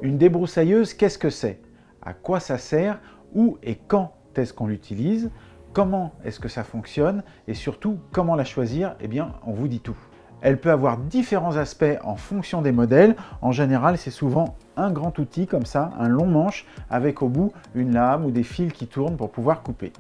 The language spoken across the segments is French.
Une débroussailleuse, qu'est-ce que c'est? À quoi ça sert? Où et quand est-ce qu'on l'utilise? Comment est-ce que ça fonctionne? Et surtout, comment la choisir? Eh bien, on vous dit tout. Elle peut avoir différents aspects en fonction des modèles. En général, c'est souvent un grand outil comme ça, un long manche, avec au bout une lame ou des fils qui tournent pour pouvoir couper.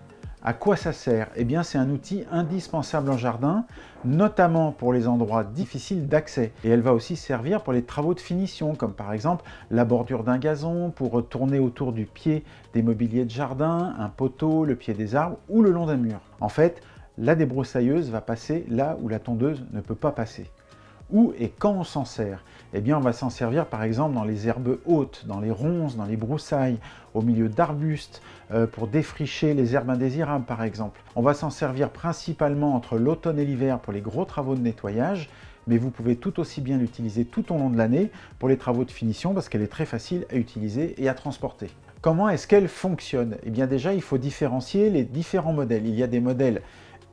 À quoi ça sert? Eh bien, c'est un outil indispensable en jardin, notamment pour les endroits difficiles d'accès. Et elle va aussi servir pour les travaux de finition, comme par exemple la bordure d'un gazon, pour tourner autour du pied des mobiliers de jardin, un poteau, le pied des arbres ou le long d'un mur. En fait, la débroussailleuse va passer là où la tondeuse ne peut pas passer. Où et quand on s'en sert? Eh bien, on va s'en servir par exemple dans les herbes hautes, dans les ronces, dans les broussailles, au milieu d'arbustes, pour défricher les herbes indésirables par exemple. On va s'en servir principalement entre l'automne et l'hiver pour les gros travaux de nettoyage, mais vous pouvez tout aussi bien l'utiliser tout au long de l'année pour les travaux de finition parce qu'elle est très facile à utiliser et à transporter. Comment est-ce qu'elle fonctionne? Eh bien déjà, il faut différencier les différents modèles. Il y a des modèles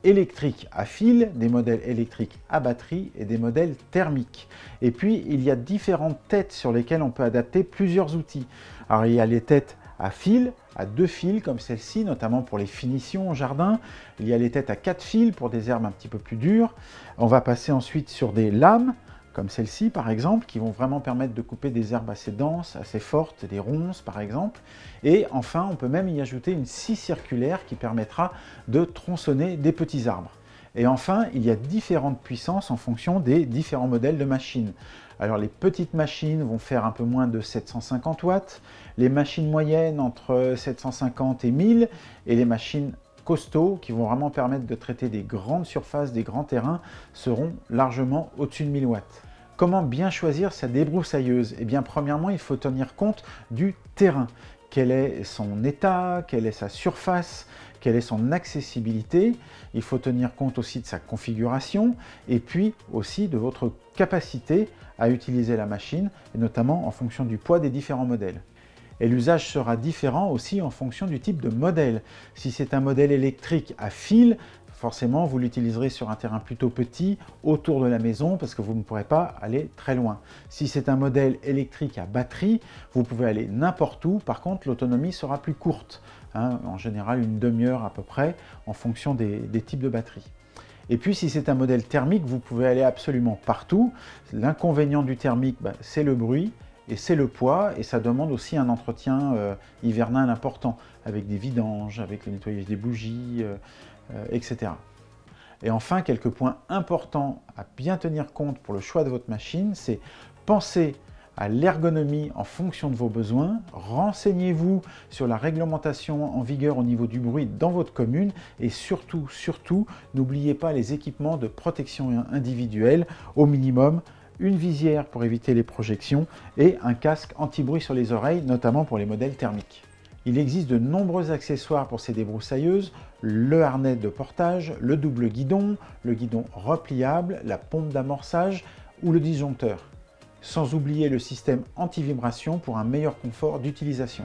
électriques à fil, des modèles électriques à batterie et des modèles thermiques. Et puis, il y a différentes têtes sur lesquelles on peut adapter plusieurs outils. Alors, il y a les têtes à fil, à 2 fils comme celle-ci, notamment pour les finitions au jardin. Il y a les têtes à 4 fils pour des herbes un petit peu plus dures. On va passer ensuite sur des lames, comme celle-ci par exemple, qui vont vraiment permettre de couper des herbes assez denses, assez fortes, des ronces par exemple. Et enfin, on peut même y ajouter une scie circulaire qui permettra de tronçonner des petits arbres. Et enfin, il y a différentes puissances en fonction des différents modèles de machines. Alors les petites machines vont faire un peu moins de 750 watts, les machines moyennes entre 750 et 1000, et les machines costauds qui vont vraiment permettre de traiter des grandes surfaces, des grands terrains, seront largement au-dessus de 1000 watts. Comment bien choisir sa débroussailleuse? Eh bien, premièrement, il faut tenir compte du terrain. Quel est son état? Quelle est sa surface? Quelle est son accessibilité? Il faut tenir compte aussi de sa configuration et puis aussi de votre capacité à utiliser la machine, et notamment en fonction du poids des différents modèles. Et l'usage sera différent aussi en fonction du type de modèle. Si c'est un modèle électrique à fil, forcément vous l'utiliserez sur un terrain plutôt petit, autour de la maison, parce que vous ne pourrez pas aller très loin. Si c'est un modèle électrique à batterie, vous pouvez aller n'importe où, par contre l'autonomie sera plus courte, en général une demi-heure à peu près, en fonction des types de batteries. Et puis si c'est un modèle thermique, vous pouvez aller absolument partout. L'inconvénient du thermique, c'est le bruit, et c'est le poids, et ça demande aussi un entretien hivernal important, avec des vidanges, avec le nettoyage des bougies, etc. Et enfin, quelques points importants à bien tenir compte pour le choix de votre machine, c'est penser à l'ergonomie en fonction de vos besoins, renseignez-vous sur la réglementation en vigueur au niveau du bruit dans votre commune, et surtout, n'oubliez pas les équipements de protection individuelle, au minimum, une visière pour éviter les projections et un casque anti-bruit sur les oreilles, notamment pour les modèles thermiques. Il existe de nombreux accessoires pour ces débroussailleuses, le harnais de portage, le double guidon, le guidon repliable, la pompe d'amorçage ou le disjoncteur. Sans oublier le système anti-vibration pour un meilleur confort d'utilisation.